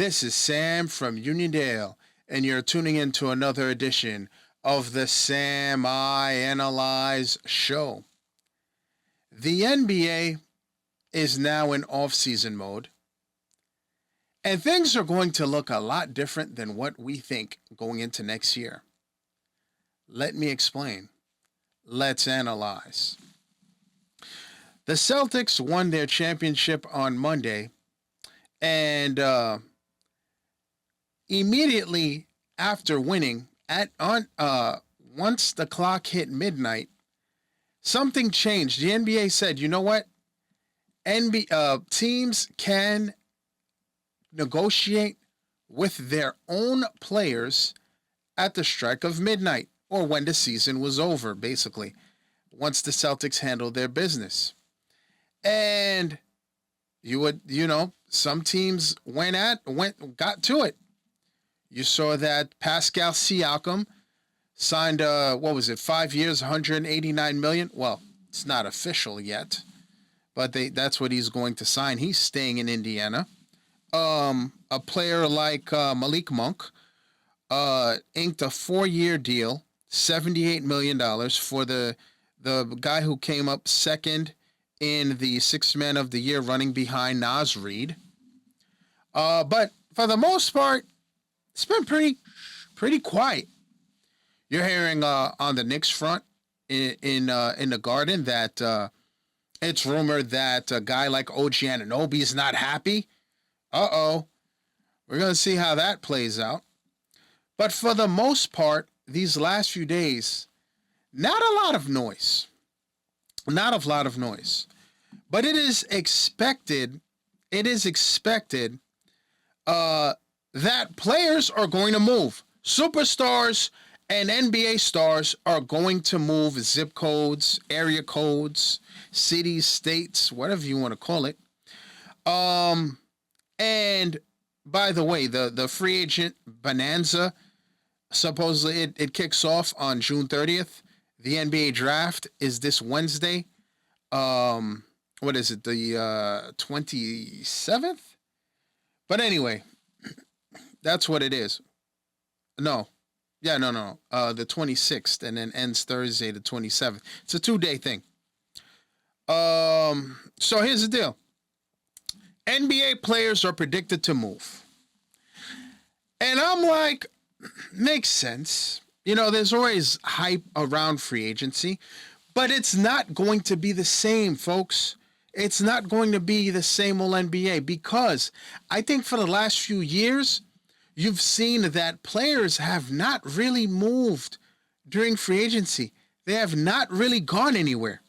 This is Sam from Uniondale, and you're tuning in to another edition of the Sam I Analyze Show. The NBA is now in off-season mode, and things are going to look a lot different than what we think going into next year. Let me explain. Let's analyze. The Celtics won their championship on Monday, and immediately after winning, once the clock hit midnight, something changed. The NBA said, you know what? Teams can negotiate with their own players at the strike of midnight, or when the season was over, basically, once the Celtics handled their business. And some teams got to it. You saw that Pascal Siakam signed 5 years, $189 million. Well, it's not official yet, but that's what he's going to sign. He's staying in Indiana. A player like Malik Monk inked a 4-year deal, $78 million for the guy who came up second in the Sixth Man of the Year running behind Naz Reid. But for the most part, it's been pretty quiet. You're hearing on the Knicks front in the Garden that it's rumored that a guy like OG Anunoby is not happy. We're going to see how that plays out. But for the most part, these last few days, not a lot of noise. Not a lot of noise. But it is expected that players are going to move. Superstars and NBA stars are going to move zip codes, area codes, cities, states, whatever you want to call it. And by the way, the free agent bonanza, supposedly it kicks off on June 30th. The NBA draft is this Wednesday. What is it? The 27th? But anyway, that's what it is. No. The 26th, and then ends Thursday the 27th. It's a 2-day thing. So here's the deal. NBA players are predicted to move. And I'm like, makes sense. There's always hype around free agency, but it's not going to be the same, folks. It's not going to be the same old NBA, because I think for the last few years, you've seen that players have not really moved during free agency. They have not really gone anywhere.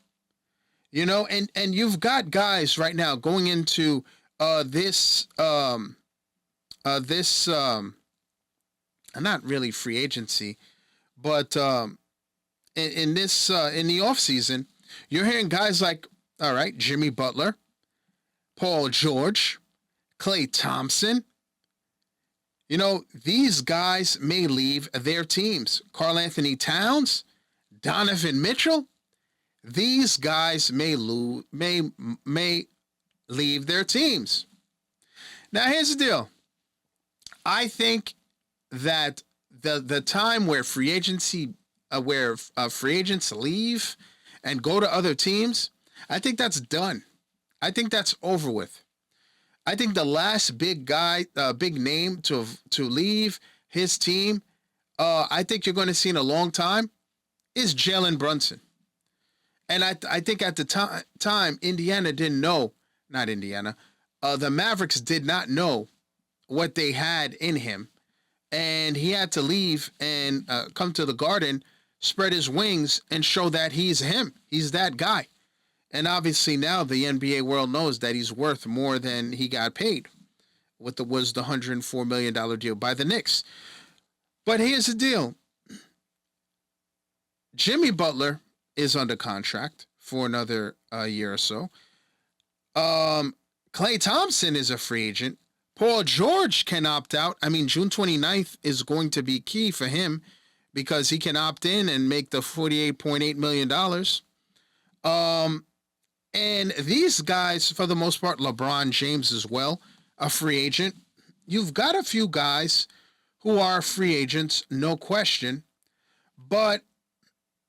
And you've got guys right now going into this not really free agency, but in the off season, you're hearing guys like, all right, Jimmy Butler, Paul George, Klay Thompson. These guys may leave their teams. Karl Anthony Towns, Donovan Mitchell, these guys may leave their teams. Now, here's the deal. I think that the time where free agents leave and go to other teams, I think that's done. I think that's over with. I think the last big name to leave his team, I think you're going to see in a long time, is Jalen Brunson. And I think at the time, the Mavericks did not know what they had in him. And he had to leave and come to the Garden, spread his wings, and show that he's him. He's that guy. And obviously now the NBA world knows that he's worth more than he got paid. Was the $104 million deal by the Knicks. But here's the deal. Jimmy Butler is under contract for another year or so. Klay Thompson is a free agent. Paul George can opt out. I mean, June 29th is going to be key for him because he can opt in and make the $48.8 million. And these guys, for the most part, LeBron James as well, a free agent. you've got a few guys who are free agents, no question. But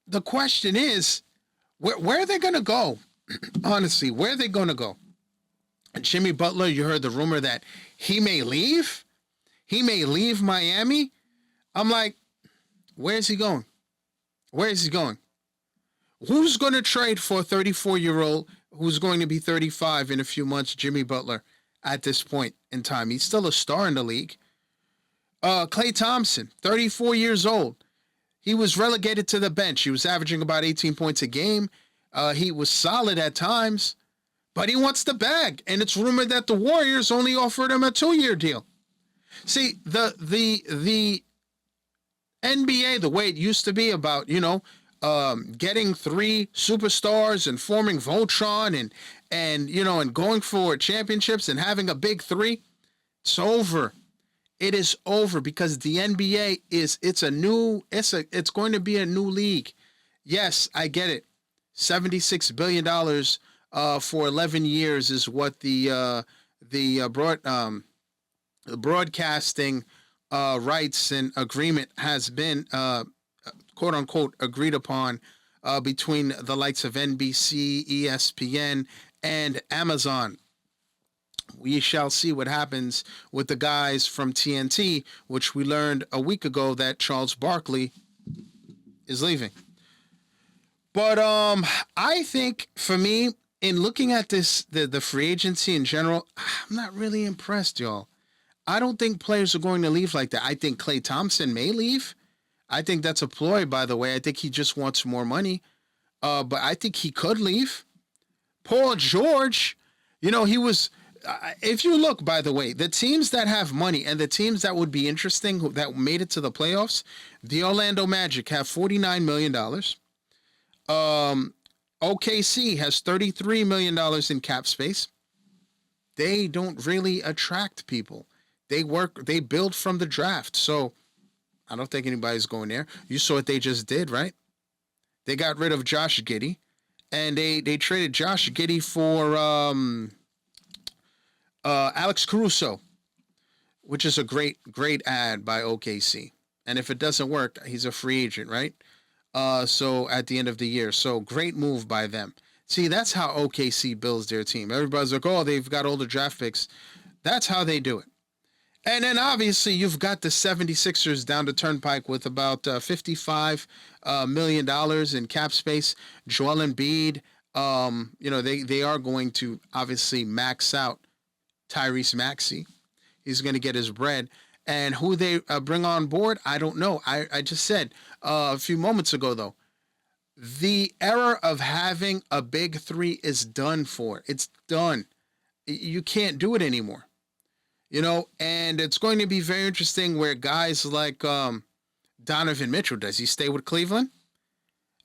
the question is, where are they going to go? Honestly, where are they going to go? Jimmy Butler, you heard the rumor that he may leave. He may leave Miami. I'm like, where is he going? Where is he going? Who's going to trade for a 34-year-old who's going to be 35 in a few months, Jimmy Butler, at this point in time? He's still a star in the league. Klay Thompson, 34 years old. He was relegated to the bench. He was averaging about 18 points a game. He was solid at times, but he wants the bag. And it's rumored that the Warriors only offered him a 2-year deal. See, the NBA, the way it used to be about, getting 3 superstars and forming Voltron and going for championships and having a big 3, it's over. It is over because the NBA it's going to be a new league. Yes, I get it. $76 billion for 11 years is what the broadcasting rights and agreement has been quote unquote agreed upon between the likes of NBC, ESPN, and Amazon. We shall see what happens with the guys from TNT, which we learned a week ago that Charles Barkley is leaving. But I think for me, in looking at this, the free agency in general, I'm not really impressed, y'all. I don't think players are going to leave like that. I think Klay Thompson may leave. I think that's a ploy, by the way. I think he just wants more money. But I think he could leave. Paul George, he was... if you look, by the way, the teams that have money and the teams that would be interesting that made it to the playoffs, the Orlando Magic have $49 million. OKC has $33 million in cap space. They don't really attract people. They build from the draft. So I don't think anybody's going there. You saw what they just did, right? They got rid of Josh Giddey, and they traded Josh Giddey for Alex Caruso, which is a great ad by OKC. And if it doesn't work, he's a free agent, right? So at the end of the year. So great move by them. See, that's how OKC builds their team. Everybody's like, oh, they've got all the draft picks. That's how they do it. And then obviously you've got the 76ers down the turnpike with about $55 million in cap space. Joel Embiid, they are going to obviously max out Tyrese Maxey. He's going to get his bread. And who they bring on board, I don't know. I just said a few moments ago, though, the era of having a big 3 is done for. It's done. You can't do it anymore. And it's going to be very interesting where guys like Donovan Mitchell, does he stay with Cleveland?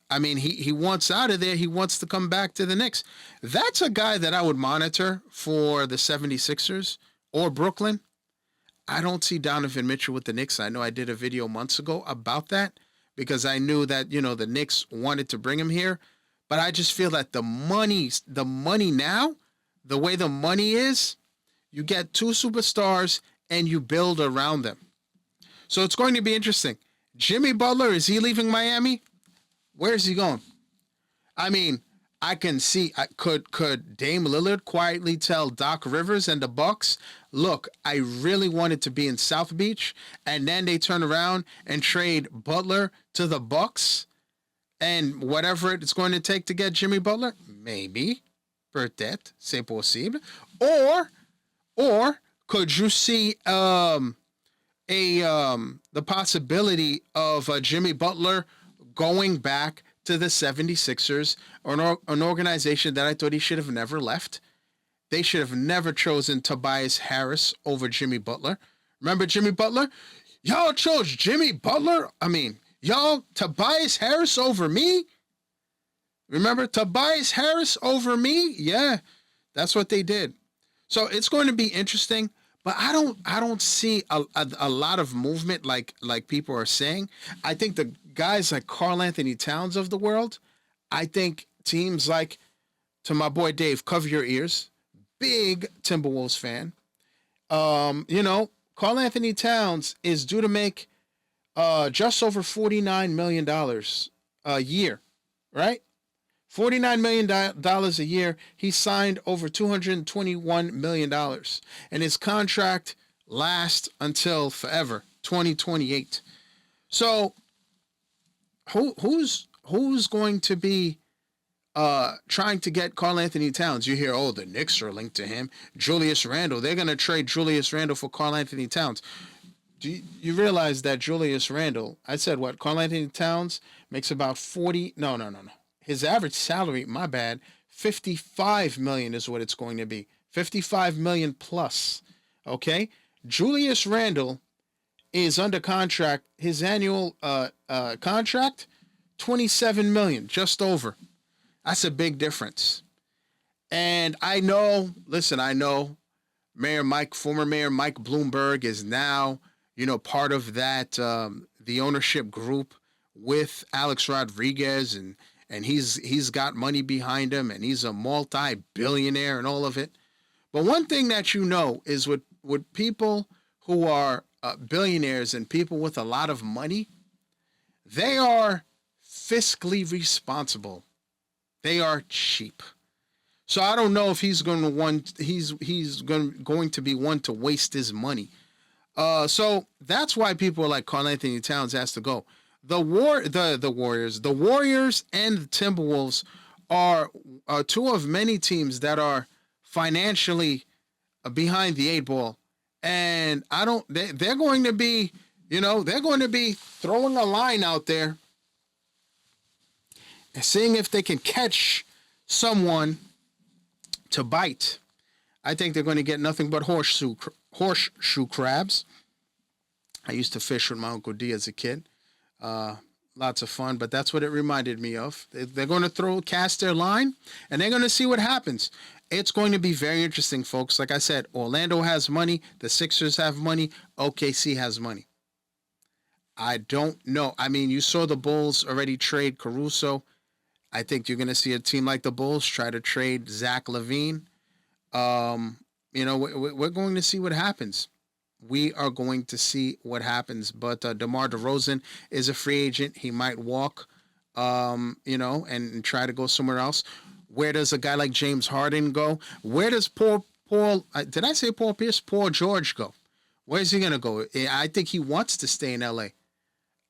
I mean, he wants out of there. He wants to come back to the Knicks. That's a guy that I would monitor for the 76ers or Brooklyn. I don't see Donovan Mitchell with the Knicks. I know I did a video months ago about that because I knew that, the Knicks wanted to bring him here. But I just feel that the money now, the way the money is, you get 2 superstars and you build around them. So it's going to be interesting. Jimmy Butler, is he leaving Miami? Where is he going? I mean, I can see, could Dame Lillard quietly tell Doc Rivers and the Bucks, look, I really wanted to be in South Beach, and then they turn around and trade Butler to the Bucks, and whatever it's going to take to get Jimmy Butler? Maybe. Peut-être, c'est possible. Or could you see the possibility of Jimmy Butler going back to the 76ers, or an organization that I thought he should have never left? They should have never chosen Tobias Harris over Jimmy Butler. Remember Jimmy Butler? Y'all chose Jimmy Butler? Tobias Harris over me? Remember Tobias Harris over me? Yeah, that's what they did. So it's going to be interesting, but I don't see a lot of movement like people are saying. I think the guys like Karl Anthony Towns of the world, I think teams like, to my boy Dave, cover your ears, big Timberwolves fan, Karl Anthony Towns is due to make just over $49 million a year, right? $49 million a year. He signed over $221 million, and his contract lasts until forever, 2028. So who's going to be trying to get Karl Anthony Towns? You hear, oh, the Knicks are linked to him. Julius Randle. They're going to trade Julius Randle for Karl Anthony Towns. Do you realize that Julius Randle, I said what, Karl Anthony Towns makes about 40, no. His average salary, my bad, 55 million is what it's going to be. 55 million plus. Okay? Julius Randle is under contract. His annual contract, 27 million, just over. That's a big difference. And I know, former Mayor Mike Bloomberg is now, part of that, the ownership group with Alex Rodriguez, and he's got money behind him, and he's a multi-billionaire and all of it. But one thing that is with people who are billionaires and people with a lot of money, they are fiscally responsible. They are cheap. So I don't know if he's going to be one to waste his money. So that's why people like Karl Anthony Towns has to go. The Warriors and the Timberwolves are two of many teams that are financially behind the eight ball, and they're going to be throwing a line out there and seeing if they can catch someone to bite. I think they're going to get nothing but horseshoe crabs. I used to fish with my Uncle D as a kid. Lots of fun, but that's what it reminded me of. They're going to cast their line, and they're going to see what happens. It's going to be very interesting, folks. Like I said, Orlando has money. The Sixers have money. OKC has money. I don't know. I mean, you saw the Bulls already trade Caruso. I think you're going to see a team like the Bulls try to trade Zach LaVine. We're going to see what happens. We are going to see what happens. But DeMar DeRozan is a free agent. He might walk, and try to go somewhere else. Where does a guy like James Harden go? Where does Paul did I say Paul Pierce? Paul George go? Where's he going to go? I think he wants to stay in L.A.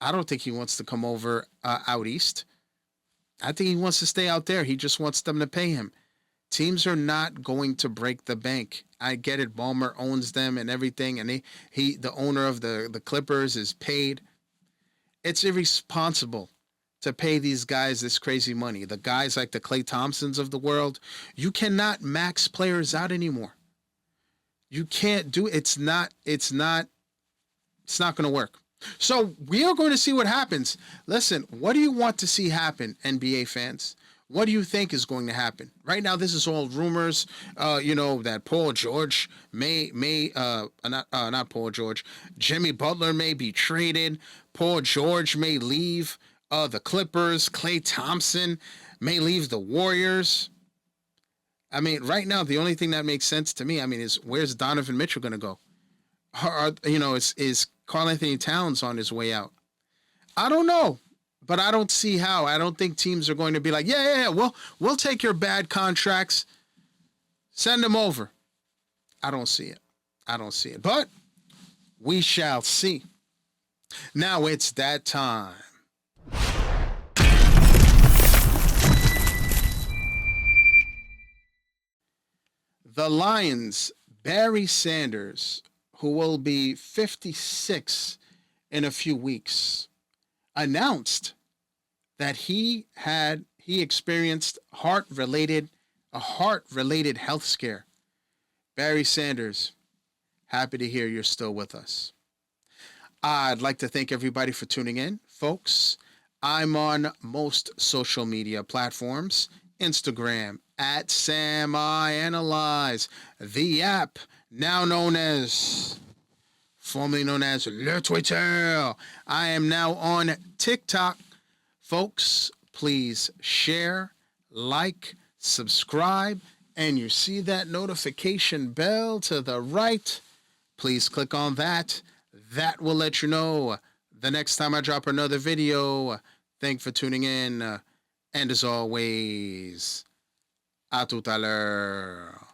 I don't think he wants to come over out east. I think he wants to stay out there. He just wants them to pay him. Teams are not going to break the bank. I get it. Ballmer owns them and everything, and the owner of the Clippers is paid. It's irresponsible to pay these guys this crazy money. The guys like the Klay Thompsons of the world, you cannot max players out anymore. You can't do it. It's not going to work. So we are going to see what happens. Listen, what do you want to see happen, NBA fans? What do you think is going to happen? Right now, this is all rumors. That Paul George not Paul George. Jimmy Butler may be traded. Paul George may leave the Clippers. Klay Thompson may leave the Warriors. I mean, right now, the only thing that makes sense to me, is where's Donovan Mitchell going to go? Is Karl Anthony Towns on his way out? I don't know. But I don't see how. I don't think teams are going to be like, yeah, we'll take your bad contracts. Send them over. I don't see it. But we shall see. Now it's that time. The Lions, Barry Sanders, who will be 56 in a few weeks, announced that he experienced a heart-related health scare. Barry Sanders, happy to hear you're still with us. I'd like to thank everybody for tuning in. Folks, I'm on most social media platforms. Instagram, @SamIAnalyze. The app, formerly known as Le Twitter. I am now on TikTok. Folks, please share, like, subscribe, and you see that notification bell to the right. please click on that. That will let you know the next time I drop another video. Thank you for tuning in. And as always, à tout à l'heure.